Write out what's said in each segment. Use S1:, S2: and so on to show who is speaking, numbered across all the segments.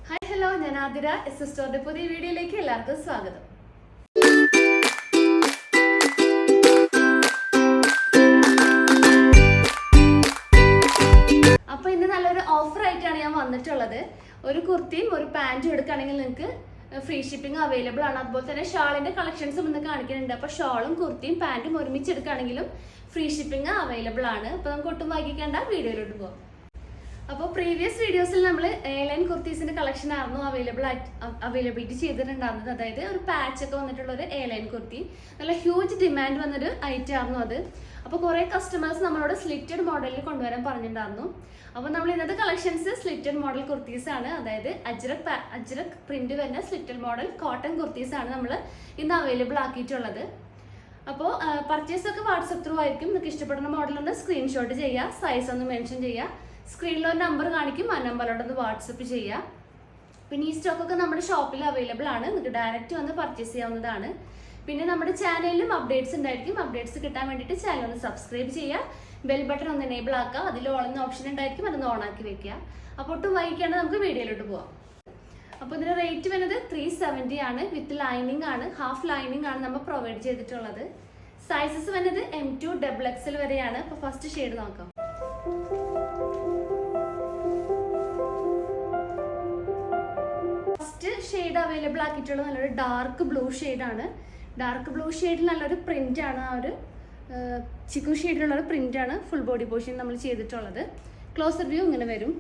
S1: Hi hello, ഞാൻ Athira. S സ്റ്റോറിന്റെ പുതിയ വീഡിയോയിലേക്ക് എല്ലാവർക്കും സ്വാഗതം. അപ്പൊ ഇന്ന് നല്ലൊരു ഓഫർ ആയിട്ടാണ് ഞാൻ വന്നിട്ടുള്ളത്. ഒരു കുർത്തിയും ഒരു പാന്റും എടുക്കുകയാണെങ്കിൽ നിങ്ങൾക്ക് ഫ്രീ ഷിപ്പിംഗ് അവൈലബിൾ ആണ്. അതുപോലെ തന്നെ ഷാളിന്റെ കളക്ഷൻസും ഇന്ന് കാണിക്കുന്നുണ്ട്. അപ്പൊ ഷാളും കുർത്തിയും പാന്റും ഒരുമിച്ച് എടുക്കുകയാണെങ്കിലും ഫ്രീ ഷിപ്പിംഗ് അവൈലബിൾ ആണ്. അപ്പൊ നമുക്ക് ഒട്ടും വൈകിക്കേണ്ട, വീഡിയോയിലോട്ട് പോകാം. അപ്പോൾ പ്രീവിയസ് വീഡിയോസിൽ നമ്മൾ എയർലൈൻ കുർത്തീസിന്റെ കളക്ഷൻ ആയിരുന്നു അവൈലബിലിറ്റി ചെയ്തിട്ടുണ്ടായിരുന്നത്. അതായത് ഒരു പാച്ച് ഒക്കെ വന്നിട്ടുള്ള ഒരു എയർലൈൻ കുർത്തി, നല്ല ഹ്യൂജ് ഡിമാൻഡ് വന്നൊരു ഐറ്റം ആയിരുന്നു അത്. അപ്പോൾ കുറേ കസ്റ്റമേഴ്സ് നമ്മളോട് സ്ലിറ്റഡ് മോഡലിൽ കൊണ്ടുവരാൻ പറഞ്ഞിട്ടുണ്ടായിരുന്നു. അപ്പോൾ നമ്മൾ ഇന്നത്തെ കളക്ഷൻസ് സ്ലിറ്റഡ് മോഡൽ കുർത്തീസ് ആണ്. അതായത് അജ്രക് പ്രിന്റ് വരുന്ന സ്ലിറ്റഡ് മോഡൽ കോട്ടൺ കുർത്തീസ് ആണ് നമ്മൾ ഇന്ന് അവൈലബിൾ ആക്കിയിട്ടുള്ളത്. അപ്പോൾ പർച്ചേസ് ഒക്കെ വാട്സപ്പ് ത്രൂ ആയിരിക്കും. നിങ്ങൾക്ക് ഇഷ്ടപ്പെടുന്ന മോഡൽ ഒന്ന് സ്ക്രീൻഷോട്ട് ചെയ്യുക, സൈസ് ഒന്ന് മെൻഷൻ ചെയ്യുക. സ്ക്രീനിൽ ഒരു നമ്പർ കാണിക്കും, ആ നമ്പറിലോട്ടൊന്ന് വാട്സപ്പ് ചെയ്യുക. പിന്നെ ഈ സ്റ്റോക്കൊക്കെ നമ്മുടെ ഷോപ്പിൽ അവൈലബിൾ ആണ്. നിങ്ങൾക്ക് ഡയറക്റ്റ് വന്ന് പർച്ചേസ് ചെയ്യാവുന്നതാണ്. പിന്നെ നമ്മുടെ ചാനലിലും അപ്ഡേറ്റ്സ് ഉണ്ടായിരിക്കും. അപ്ഡേറ്റ്സ് കിട്ടാൻ വേണ്ടിയിട്ട് ചാനൽ ഒന്ന് സബ്സ്ക്രൈബ് ചെയ്യുക, ബെൽ ബട്ടൺ ഒന്ന് എനേബിൾ ആക്കുക. അതിൽ ഓളുന്ന ഓപ്ഷൻ ഉണ്ടായിരിക്കും, അതൊന്ന് ഓൺ ആക്കി വെക്കുക. അപ്പോൾ ഒട്ടും വൈകിക്കാണ്ട് നമുക്ക് വീഡിയോയിലോട്ട് പോവാം. അപ്പോൾ ഇതിന്റെ റേറ്റ് വരുന്നത് 370 ആണ്. വിത്ത് ലൈനിങ് ആണ്, ഹാഫ് ലൈനിങ് ആണ് നമ്മൾ പ്രൊവൈഡ് ചെയ്തിട്ടുള്ളത്. സൈസസ് വരുന്നത് M2 XXL വരെയാണ്. അപ്പോൾ ഫസ്റ്റ് ഷെയ്ഡ് നോക്കാം. ഫസ്റ്റ് ഷെയ്ഡ് അവൈലബിൾ ആക്കിയിട്ടുള്ളത് നല്ലൊരു ഡാർക്ക് ബ്ലൂ ഷെയ്ഡാണ്. ഡാർക്ക് ബ്ലൂ ഷെയ്ഡിൽ നല്ലൊരു പ്രിന്റ് ആണ്. ആ ഒരു ചിക്കു ഷെയ്ഡിലുള്ള ഒരു പ്രിന്റ് ആണ് ഫുൾ ബോഡി പോർഷൻ നമ്മൾ ചെയ്തിട്ടുള്ളത്. ക്ലോസർ വ്യൂ ഇങ്ങനെ വരും.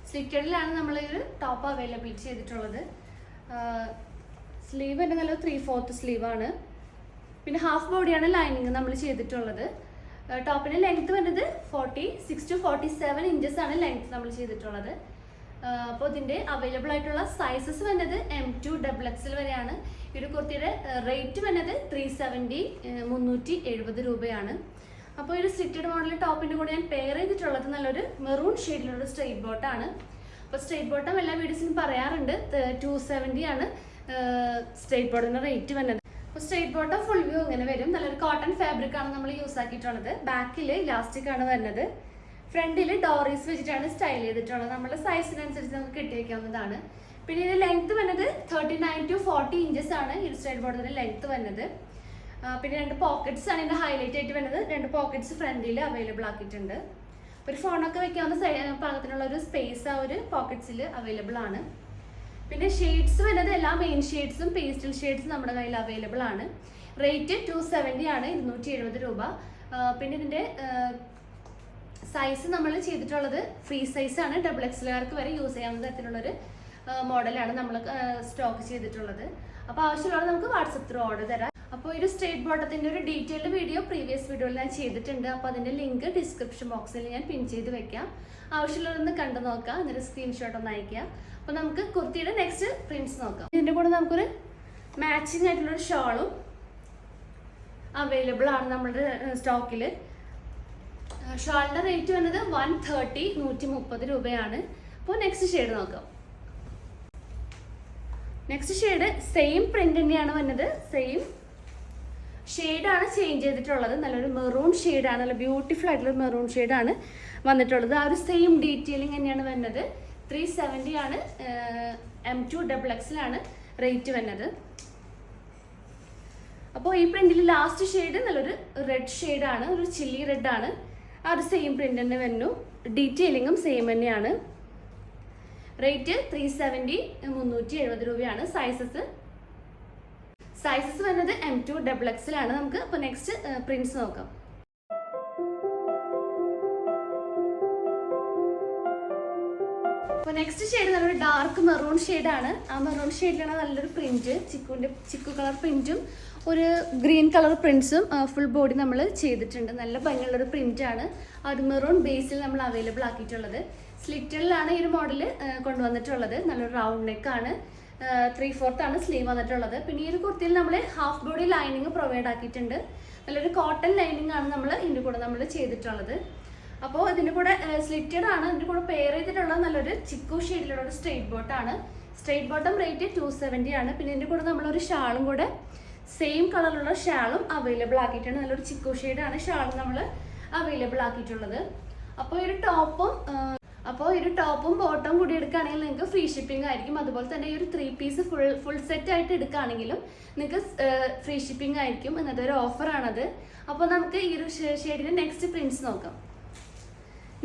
S1: സ്ലിറ്റഡിലാണ് നമ്മൾ ഈ ഒരു ടോപ്പ് അവൈലബിലിറ്റി ചെയ്തിട്ടുള്ളത്. സ്ലീവ് തന്നെ നല്ലൊരു 3/4 സ്ലീവ് ആണ്. പിന്നെ ഹാഫ് ബോഡിയാണ് ലൈനിങ് നമ്മൾ ചെയ്തിട്ടുള്ളത്. ടോപ്പിന്റെ ലെങ്ത് വരുന്നത് 46 to 47 ഇഞ്ചസ് ആണ് ലെങ്ത് നമ്മൾ ചെയ്തിട്ടുള്ളത്. അപ്പോൾ ഇതിന്റെ അവൈലബിൾ ആയിട്ടുള്ള സൈസസ് വരുന്നത് M2 XXL വരെയാണ്. ഈ ഒരു കുർത്തിയുടെ റേറ്റ് വരുന്നത് 370 രൂപയാണ്. അപ്പോൾ ഒരു സ്ലിറ്റഡ് മോഡൽ ടോപ്പിന്റെ കൂടെ ഞാൻ പെയർ ചെയ്തിട്ടുള്ളത് നല്ലൊരു മെറൂൺ ഷെയ്ഡിലുള്ള സ്ട്രെയിറ്റ് ബോട്ടാണ്. അപ്പോൾ സ്ട്രെയിറ്റ് ബോട്ടം എല്ലാ വീഡിയോസിലും പറയാറുണ്ട്. 270 ആണ് സ്ട്രെയിറ്റ് ബോട്ടിന്റെ റേറ്റ് വരുന്നത്. അപ്പോൾ സ്ട്രെയിറ്റ് ബോട്ടം ഫുൾ വ്യൂ ഇങ്ങനെ വരും. നല്ലൊരു കോട്ടൺ ഫാബ്രിക് ആണ് നമ്മൾ യൂസ് ആക്കിയിട്ടുള്ളത്. ബാക്കിൽ ഇലാസ്റ്റിക് ആണ് വരുന്നത്. ഫ്രണ്ടിൽ ഡോറീസ് വെച്ചിട്ടാണ് സ്റ്റൈൽ ചെയ്തിട്ടുള്ളത്. നമ്മുടെ സൈസിനനുസരിച്ച് നമുക്ക് കെട്ടി വയ്ക്കാവുന്നതാണ്. പിന്നെ ഇതിന്റെ ലെങ്ത് വരുന്നത് 39 to 40 ഇഞ്ചസ് ആണ് ഈ സ്ട്രെയിറ്റ് ബോർഡിന്റെ ലെങ്ത് വരുന്നത്. പിന്നെ 2 പോക്കറ്റ്സ് ആണ് ഇതിന്റെ ഹൈലൈറ്റ് ആയിട്ട് വരുന്നത്. 2 പോക്കറ്റ്സ് ഫ്രണ്ടിൽ അവൈലബിൾ ആക്കിയിട്ടുണ്ട്. ഒരു ഫോണൊക്കെ വെക്കാവുന്ന പാകത്തിനുള്ള ഒരു സ്പേസ് ആ ഒരു പോക്കറ്റ്സിൽ അവൈലബിൾ ആണ്. പിന്നെ ഷെയ്ഡ്സ് വരുന്നത് എല്ലാ മെയിൻ ഷെയ്ഡ്സും പേസ്റ്റൽ ഷെയ്ഡ്സും നമ്മുടെ കയ്യിൽ അവൈലബിൾ ആണ്. റേറ്റ് 270 ആണ്, 270 രൂപ. പിന്നെ ഇതിന്റെ സൈസ് നമ്മൾ ചെയ്തിട്ടുള്ളത് ഫ്രീ സൈസ് ആണ്. XXLകാർക്ക് വരെ യൂസ് ചെയ്യാവുന്ന തരത്തിലുള്ളൊരു മോഡലാണ് നമ്മൾ സ്റ്റോക്ക് ചെയ്തിട്ടുള്ളത്. അപ്പോൾ ആവശ്യമുള്ളത് നമുക്ക് വാട്സപ്പ് ത്രൂ ഓർഡർ തരാം. അപ്പോൾ ഒരു സ്ട്രെയിറ്റ് ബോട്ടത്തിന്റെ ഒരു ഡീറ്റെയിൽഡ് വീഡിയോ പ്രീവിയസ് വീഡിയോയിൽ ഞാൻ ചെയ്തിട്ടുണ്ട്. അപ്പോൾ അതിന്റെ ലിങ്ക് ഡിസ്ക്രിപ്ഷൻ ബോക്സിൽ ഞാൻ പിൻ ചെയ്ത് വെക്കാം. ആവശ്യമുള്ളതൊന്ന് കണ്ടു നോക്കാം, എന്നിട്ട് സ്ക്രീൻഷോട്ട് ഒന്ന് അയക്കുക. അപ്പോൾ നമുക്ക് കുർത്തിയുടെ നെക്സ്റ്റ് പ്രിന്റ്സ് നോക്കാം. ഇതിന്റെ കൂടെ നമുക്കൊരു മാച്ചിങ് ആയിട്ടുള്ളൊരു ഷോളും അവൈലബിൾ ആണ് നമ്മുടെ സ്റ്റോക്കിൽ. ഷാളിന്റെ റേറ്റ് വന്നത് 130 രൂപയാണ്. അപ്പോൾ നെക്സ്റ്റ് ഷെയ്ഡ് നോക്കാം. നെക്സ്റ്റ് ഷെയ്ഡ് സെയിം പ്രിന്റ് തന്നെയാണ് വന്നത്. സെയിം ഷെയ്ഡാണ് ചേഞ്ച് ചെയ്തിട്ടുള്ളത്. നല്ലൊരു മെറൂൺ ഷെയ്ഡാണ്, നല്ല ബ്യൂട്ടിഫുൾ ആയിട്ടുള്ള മെറൂൺ ഷെയ്ഡാണ് വന്നിട്ടുള്ളത്. ആ ഒരു സെയിം ഡീറ്റെയിലിംഗ് തന്നെയാണ് വരുന്നത്. 370 ആണ്. M2 XXL ആണ് റേറ്റ് വരുന്നത്. അപ്പോൾ ഈ പ്രിന്റിൽ ലാസ്റ്റ് ഷെയ്ഡ് നല്ലൊരു റെഡ് ഷെയ്ഡാണ്, ഒരു ചില്ലി റെഡ് ആണ്. ആ ഒരു സെയിം പ്രിന്റ് തന്നെ വരുന്നു. ഡീറ്റെയിലിങ്ങും സെയിം തന്നെയാണ്. റേറ്റ് 370, 370 രൂപയാണ്. സൈസസ് വരുന്നത് M2 XXL ആണ്. നമുക്ക് ഇപ്പോൾ നെക്സ്റ്റ് പ്രിന്റ്സ് നോക്കാം. അപ്പോൾ നെക്സ്റ്റ് ഷെയ്ഡ് നല്ലൊരു ഡാർക്ക് മെറൂൺ ഷെയ്ഡാണ്. ആ മെറൂൺ ഷെയ്ഡിലാണ് നല്ലൊരു പ്രിന്റ്, ചിക്കു കളർ പ്രിന്റും ഒരു ഗ്രീൻ കളർ പ്രിന്റ്സും ഫുൾ ബോഡി നമ്മൾ ചെയ്തിട്ടുണ്ട്. നല്ല ഭംഗിയുള്ളൊരു പ്രിന്റാണ്. ആ ഒരു മെറൂൺ ബേസിൽ നമ്മൾ അവൈലബിൾ ആക്കിയിട്ടുള്ളത്. സ്ലിറ്റഡിലാണ് ഈ ഒരു മോഡൽ കൊണ്ടുവന്നിട്ടുള്ളത്. നല്ലൊരു റൗണ്ട് നെക്ക് ആണ്. 3/4 ആണ് സ്ലീവ് വന്നിട്ടുള്ളത്. പിന്നെ ഈ ഒരു കുർത്തിയിൽ നമ്മൾ ഹാഫ് ബോഡി ലൈനിങ് പ്രൊവൈഡ് ആക്കിയിട്ടുണ്ട്. നല്ലൊരു കോട്ടൺ ലൈനിങ് ആണ് നമ്മൾ ഇതിൻ്റെ കൂടെ നമ്മൾ ചെയ്തിട്ടുള്ളത്. അപ്പോൾ ഇതിൻ്റെ കൂടെ സ്ലിറ്റഡ് ആണ്. ഇതിൻ്റെ കൂടെ പെയർ ചെയ്തിട്ടുള്ളത് നല്ലൊരു ചിക്കു ഷെയ്ഡിലുള്ള ഒരു സ്ട്രെയിറ്റ് ബോട്ടാണ്. സ്ട്രെയിറ്റ് ബോട്ടം റേറ്റ് 270 ആണ്. പിന്നെ ഇതിൻ്റെ കൂടെ നമ്മളൊരു ഷാളും കൂടെ സെയിം കളറിലുള്ള ഷാളും അവൈലബിൾ ആക്കിയിട്ടുണ്ട്. നല്ലൊരു ചിക്കു ഷെയ്ഡാണ് ഷാളും നമ്മൾ അവൈലബിൾ ആക്കിയിട്ടുള്ളത്. അപ്പോൾ ഈ ഒരു ടോപ്പും അപ്പോൾ ഒരു ടോപ്പും ബോട്ടവും കൂടി എടുക്കുകയാണെങ്കിൽ നിങ്ങൾക്ക് ഫ്രീ ഷിപ്പിംഗ് ആയിരിക്കും. അതുപോലെ തന്നെ ഈ ഒരു 3 പീസ് ഫുൾ സെറ്റ് ആയിട്ട് എടുക്കുകയാണെങ്കിലും നിങ്ങൾക്ക് ഫ്രീ ഷിപ്പിംഗ് ആയിരിക്കും. എന്നതൊരു ഒരു ഓഫറാണത്. അപ്പോൾ നമുക്ക് ഈ ഒരു ഷെയ്ഡിന് നെക്സ്റ്റ് പ്രിന്റ്സ് നോക്കാം.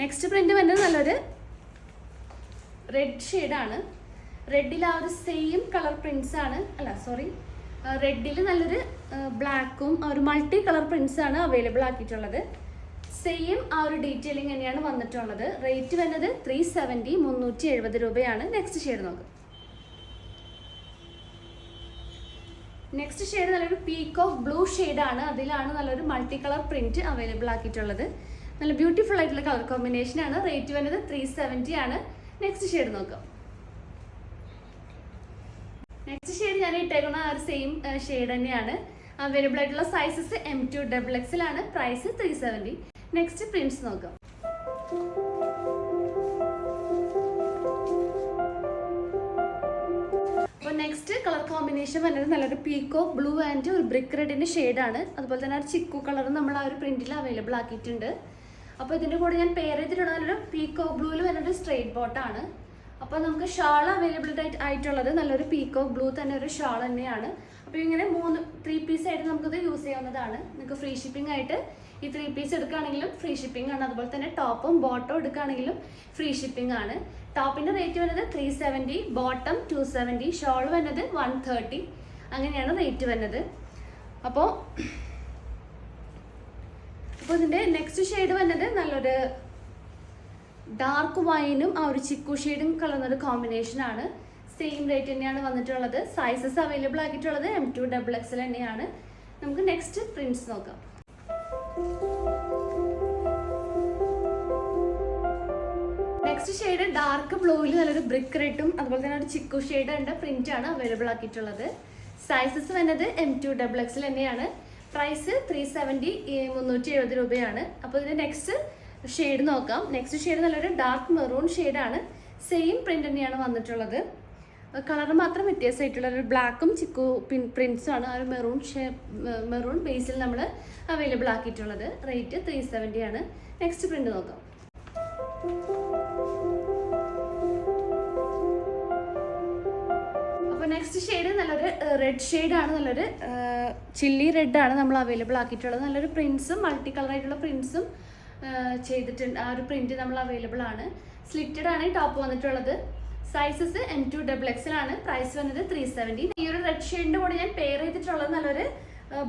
S1: നെക്സ്റ്റ് പ്രിന്റ് വരുന്നത് നല്ലൊരു റെഡ് ഷെയ്ഡാണ്. റെഡിൽ ആ ഒരു സെയിം കളർ പ്രിന്റ്സ് ആണ്, റെഡിൽ നല്ലൊരു ബ്ലാക്കും ഒരു മൾട്ടി കളർ പ്രിന്റ്സ് ആണ് അവൈലബിൾ ആക്കിയിട്ടുള്ളത്. സെയിം ആ ഒരു ഡീറ്റെയിലിംഗ് തന്നെയാണ് വന്നിട്ടുള്ളത്. റേറ്റ് വരുന്നത് 370 370 രൂപയാണ്. നെക്സ്റ്റ് ഷെയ്ഡ് നോക്കാം. നെക്സ്റ്റ് ഷെയ്ഡ് നല്ലൊരു പീകോക്ക് ബ്ലൂ ഷെയ്ഡാണ്. അതിലാണ് നല്ലൊരു മൾട്ടി കളർ പ്രിന്റ് അവൈലബിൾ ആക്കിയിട്ടുള്ളത്. നല്ല ബ്യൂട്ടിഫുൾ ആയിട്ടുള്ള കളർ കോമ്പിനേഷൻ ആണ്. റേറ്റ് വരുന്നത് 370 ആണ്. നെക്സ്റ്റ് ഷെയ്ഡ് നോക്കാം. നെക്സ്റ്റ് ഷെയ്ഡ് ഞാൻ ഇട്ടേക്കുന്ന ആ ഒരു സെയിം ഷെയ്ഡ് തന്നെയാണ്. അവൈലബിൾ ആയിട്ടുള്ള സൈസസ് M2 XXL ആണ്. പ്രൈസ് 370. നെക്സ്റ്റ് പ്രിന്റ്സ് നോക്കാം. അപ്പോൾ നെക്സ്റ്റ് കളർ കോമ്പിനേഷൻ വരുന്നത് നല്ലൊരു പീകോക്ക് ബ്ലൂ ആൻഡ് ഒരു ബ്രിക്ക് റെഡിന്റെ ഷെയ്ഡാണ്. അതുപോലെ തന്നെ ഒരു ചിക്കു കളർ നമ്മൾ ആ ഒരു പ്രിന്റിൽ അവൈലബിൾ ആക്കിയിട്ടുണ്ട്. അപ്പോൾ ഇതിന്റെ കൂടെ ഞാൻ പേര് ചെയ്തിട്ടുള്ള നല്ലൊരു പീകോക്ക് ബ്ലൂവിൽ വരുന്നൊരു സ്ട്രെയിറ്റ് ബോട്ടാണ്. അപ്പോൾ നമുക്ക് ഷാൾ അവൈലബിൾ ആയിട്ടുള്ളത് നല്ലൊരു പീകോക്ക് ബ്ലൂ തന്നെ ഒരു ഷാൾ തന്നെയാണ്. അപ്പോൾ ഇങ്ങനെ 3 പീസ് ആയിട്ട് നമുക്കത് യൂസ് ചെയ്യാവുന്നതാണ്. നിങ്ങൾക്ക് ഫ്രീ ഷിപ്പിംഗ് ആയിട്ട് ഈ 3 പീസ് എടുക്കുകയാണെങ്കിലും ഫ്രീ ഷിപ്പിംഗ് ആണ്. അതുപോലെ തന്നെ ടോപ്പും ബോട്ടവും എടുക്കുകയാണെങ്കിലും ഫ്രീ ഷിപ്പിംഗ് ആണ്. ടോപ്പിന്റെ റേറ്റ് വരുന്നത് 370, ബോട്ടം 270, ഷോൾ വരുന്നത് 130. അങ്ങനെയാണ് റേറ്റ് വരുന്നത്. അപ്പോൾ ഇതിന്റെ നെക്സ്റ്റ് ഷെയ്ഡ് വരുന്നത് നല്ലൊരു ഡാർക്ക് വൈനും ആ ഒരു ചിക്കു ഷെയ്ഡും കളർന്നൊരു കോമ്പിനേഷൻ ആണ്. സെയിം റേറ്റ് തന്നെയാണ് വന്നിട്ടുള്ളത്. സൈസസ് അവൈലബിൾ ആക്കിയിട്ടുള്ളത് M2 XXL തന്നെയാണ്. നമുക്ക് നെക്സ്റ്റ് പ്രിന്റ്സ് നോക്കാം. നെക്സ്റ്റ് ഷെയ്ഡ് ഡാർക്ക് ബ്ലൂവിൽ നല്ലൊരു ബ്രിക്ക് റെഡും അതുപോലെ തന്നെ ഒരു ചിക്കു ഷെയ്ഡ് ഉണ്ട് പ്രിന്റ് ആണ് അവൈലബിൾ ആക്കിയിട്ടുള്ളത്. സൈസസ് വരുന്നത് M2 XXL തന്നെയാണ്. പ്രൈസ് 370 370 രൂപയാണ്. അപ്പോൾ ഇതിന്റെ നെക്സ്റ്റ് ഷെയ്ഡ് നോക്കാം. നെക്സ്റ്റ് ഷെയ്ഡ് നല്ലൊരു ഡാർക്ക് മെറൂൺ ഷെയ്ഡാണ്. സെയിം പ്രിന്റ് തന്നെയാണ് വന്നിട്ടുള്ളത്. കളർ മാത്രം വ്യത്യാസമായിട്ടുള്ള ഒരു ബ്ലാക്കും ചിക്കു പ്രിന്റ്സും ആണ് ആ ഒരു മെറൂൺ ബേസിൽ നമ്മൾ അവൈലബിൾ ആക്കിയിട്ടുള്ളത്. റേറ്റ് 370 ആണ്. നെക്സ്റ്റ് പ്രിന്റ് നോക്കാം. അപ്പോൾ നെക്സ്റ്റ് ഷെയ്ഡ് നല്ലൊരു റെഡ് ഷെയ്ഡാണ്. നല്ലൊരു ചില്ലി റെഡാണ് നമ്മൾ അവൈലബിൾ ആക്കിയിട്ടുള്ളത്. നല്ലൊരു പ്രിന്റ്സും മൾട്ടി കളർ ആയിട്ടുള്ള പ്രിന്റ്സും ചെയ്തിട്ടുണ്ട്. ആ ഒരു പ്രിന്റ് നമ്മൾ അവൈലബിൾ ആണ്. സ്ലിറ്റഡ് ആണ് ഈ ടോപ്പ് വന്നിട്ടുള്ളത്. സൈസസ് M2 XXL ആണ്. പ്രൈസ് വന്നത് 370. ഈ ഒരു റെഡ് ഷെയ്ഡിന്റെ കൂടെ ഞാൻ പെയർ ചെയ്തിട്ടുള്ളത് നല്ലൊരു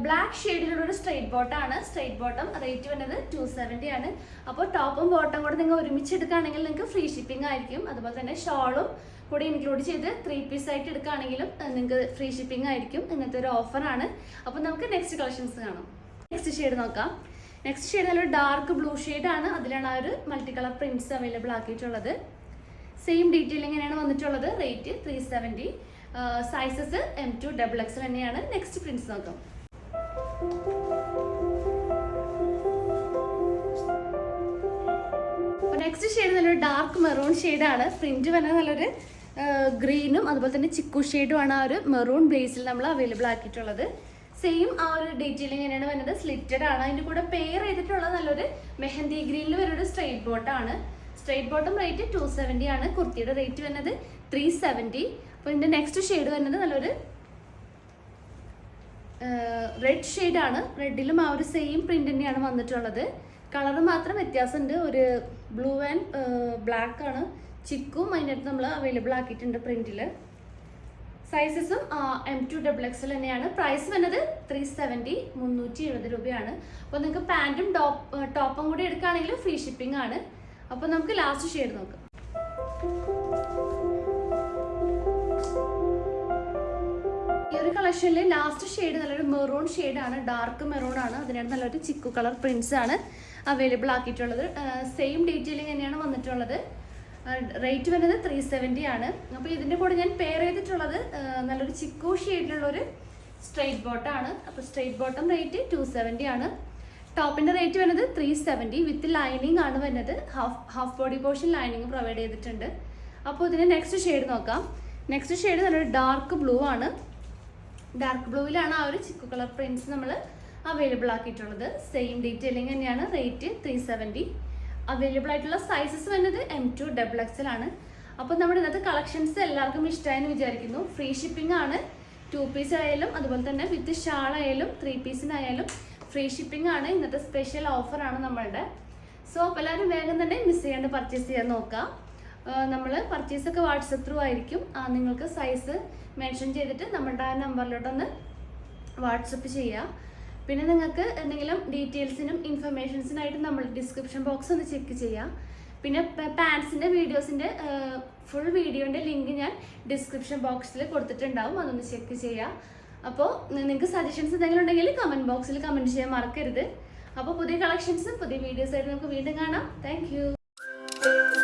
S1: ബ്ലാക്ക് ഷെയ്ഡിലുള്ള ഒരു സ്ട്രെയിറ്റ് ബോട്ടാണ്. സ്ട്രെയിറ്റ് ബോട്ടം റേറ്റ് വന്നത് 270 ആണ്. അപ്പോൾ ടോപ്പും ബോട്ടം കൂടെ നിങ്ങൾ ഒരുമിച്ച് എടുക്കുകയാണെങ്കിൽ നിങ്ങൾക്ക് ഫ്രീ ഷിപ്പിംഗ് ആയിരിക്കും. അതുപോലെ തന്നെ ഷോളും കൂടി ഇൻക്ലൂഡ് ചെയ്ത് 3 പീസ് ആയിട്ട് എടുക്കുകയാണെങ്കിലും നിങ്ങൾക്ക് ഫ്രീ ഷിപ്പിംഗ് ആയിരിക്കും. ഇങ്ങനത്തെ ഒരു ഓഫറാണ്. അപ്പോൾ നമുക്ക് നെക്സ്റ്റ് കളക്ഷൻസ് കാണാം. നെക്സ്റ്റ് ഷെയ്ഡ് നോക്കാം. നെക്സ്റ്റ് ഷെയ്ഡ് നല്ലൊരു ഡാർക്ക് ബ്ലൂ ഷെയ്ഡാണ്. അതിലാണ് ആ ഒരു മൾട്ടി കളർ പ്രിന്റ്സ് അവൈലബിൾ ആക്കിയിട്ടുള്ളത്. സെയിം ഡീറ്റെയിലിംഗ് തന്നെയാണ് വന്നിട്ടുള്ളത്. റേറ്റ് 370. സൈസസ് M2 XXL തന്നെയാണ്. നെക്സ്റ്റ് പ്രിന്റ്സ് നോക്കാം. നെക്സ്റ്റ് ഷെയ്ഡ് നല്ലൊരു ഡാർക്ക് മെറൂൺ ഷെയ്ഡാണ്. പ്രിന്റ് വരുന്നത് നല്ലൊരു ഗ്രീനും അതുപോലെ തന്നെ ചിക്കു ഷെയ്ഡും ആണ് ആ ഒരു മെറൂൺ ബേസിൽ നമ്മൾ അവൈലബിൾ ആക്കിയിട്ടുള്ളത്. സെയിം ആ ഒരു ഡീറ്റെയിലിംഗ് തന്നെയാണ് വരുന്നത്. സ്ലിറ്റഡ് ആണ്. അതിൻ്റെ കൂടെ പെയർ ചെയ്തിട്ടുള്ളത് നല്ലൊരു മെഹന്തി ഗ്രീനിൽ വരുന്നൊരു സ്ട്രെയിറ്റ് ബോട്ടാണ്. സ്ട്രെയിറ്റ് ബോട്ടം റേറ്റ് 270 ആണ്. കുർത്തിയുടെ റേറ്റ് വരുന്നത് 370. അപ്പോൾ ഇതിൻ്റെ നെക്സ്റ്റ് ഷെയ്ഡ് വരുന്നത് നല്ലൊരു റെഡ് ഷെയ്ഡാണ്. റെഡിലും ആ ഒരു സെയിം പ്രിന്റ് തന്നെയാണ് വന്നിട്ടുള്ളത്. കളർ മാത്രം വ്യത്യാസമുണ്ട്. ഒരു ബ്ലൂ ആൻഡ് ബ്ലാക്ക് ആണ്. ചിക്കും അതിനകത്ത് നമ്മൾ അവൈലബിൾ ആക്കിയിട്ടുണ്ട് പ്രിന്റിൽ. സൈസസും M2 XXL തന്നെയാണ്. പ്രൈസ് വരുന്നത് 370 370 രൂപയാണ്. അപ്പോൾ നിങ്ങൾക്ക് പാൻറ്റും ടോപ്പും കൂടി എടുക്കുകയാണെങ്കിൽ ഫ്രീ ഷിപ്പിംഗ് ആണ്. അപ്പോൾ നമുക്ക് ലാസ്റ്റ് ഷെയ്ഡ് നോക്കാം. ഈ ഒരു കളക്ഷനിൽ ലാസ്റ്റ് ഷെയ്ഡ് നല്ലൊരു മെറൂൺ ഷെയ്ഡാണ്. ഡാർക്ക് മെറൂൺ ആണ്. അതിനകത്ത് നല്ലൊരു ചിക്കു കളർ പ്രിന്റ്സ് ആണ് അവൈലബിൾ ആക്കിയിട്ടുള്ളത്. സെയിം ഡീറ്റെയിലിംഗ് തന്നെയാണ് വന്നിട്ടുള്ളത്. റേറ്റ് വരുന്നത് 370 ആണ്. അപ്പോൾ ഇതിൻ്റെ കൂടെ ഞാൻ പെയർ ചെയ്തിട്ടുള്ളത് നല്ലൊരു ചിക്കു ഷെയ്ഡിലുള്ളൊരു സ്ട്രെയിറ്റ് ബോട്ടാണ്. അപ്പോൾ സ്ട്രെയിറ്റ് ബോട്ടം റേറ്റ് 270 ആണ്. ടോപ്പിൻ്റെ റേറ്റ് വരുന്നത് 370 വിത്ത് ലൈനിങ് ആണ് വരുന്നത്. Half body portion lining provide ചെയ്തിട്ടുണ്ട്. അപ്പോൾ ഇതിന് നെക്സ്റ്റ് ഷെയ്ഡ് നോക്കാം. നെക്സ്റ്റ് ഷെയ്ഡ് നല്ലൊരു ഡാർക്ക് ബ്ലൂ ആണ്. ഡാർക്ക് ബ്ലൂവിലാണ് ആ ഒരു ചിക്കു കളർ പ്രിന്റ്സ് നമ്മൾ അവൈലബിൾ ആക്കിയിട്ടുള്ളത്. സെയിം ഡീറ്റെയിലിംഗ് തന്നെയാണ്. റേറ്റ് 370. അവൈലബിൾ ആയിട്ടുള്ള സൈസസ് വരുന്നത് M2 XXL ആണ്. അപ്പോൾ നമ്മുടെ ഇന്നത്തെ കളക്ഷൻസ് എല്ലാവർക്കും ഇഷ്ടമായെന്ന് വിചാരിക്കുന്നു. ഫ്രീ ഷിപ്പിംഗ് ആണ്. 2 പീസ് ആയാലും അതുപോലെ തന്നെ വിത്ത് ഷാൾ ആയാലും 3 പീസിനായാലും ഫ്രീ ഷിപ്പിംഗ് ആണ്. ഇന്നത്തെ സ്പെഷ്യൽ ഓഫറാണ് നമ്മളുടെ. സോ അപ്പോൾ എല്ലാവരും വേഗം തന്നെ മിസ് ചെയ്യാണ്ട് പർച്ചേസ് ചെയ്യാൻ നോക്കാം. നമ്മൾ പർച്ചേസൊക്കെ വാട്സപ്പ് ത്രൂ ആയിരിക്കും. നിങ്ങൾക്ക് സൈസ് മെൻഷൻ ചെയ്തിട്ട് നമ്മുടെ ആ നമ്പറിലോട്ടൊന്ന് വാട്സപ്പ് ചെയ്യുക. പിന്നെ നിങ്ങൾക്ക് എന്തെങ്കിലും ഡീറ്റെയിൽസിനും ഇൻഫർമേഷൻസിനായിട്ട് നമ്മൾ ഡിസ്ക്രിപ്ഷൻ ബോക്സ് ഒന്ന് ചെക്ക് ചെയ്യാം. പിന്നെ പാൻസിൻ്റെ വീഡിയോസിൻ്റെ ഫുൾ വീഡിയോൻ്റെ ലിങ്ക് ഞാൻ ഡിസ്ക്രിപ്ഷൻ ബോക്സിൽ കൊടുത്തിട്ടുണ്ടാവും, അതൊന്ന് ചെക്ക് ചെയ്യാം. അപ്പോൾ നിങ്ങൾക്ക് സജഷൻസ് എന്തെങ്കിലും ഉണ്ടെങ്കിൽ കമൻറ്റ് ബോക്സിൽ കമൻറ്റ് ചെയ്യാൻ മറക്കരുത്. അപ്പോൾ പുതിയ കളക്ഷൻസും പുതിയ വീഡിയോസായിട്ട് നമുക്ക് വീണ്ടും കാണാം. താങ്ക്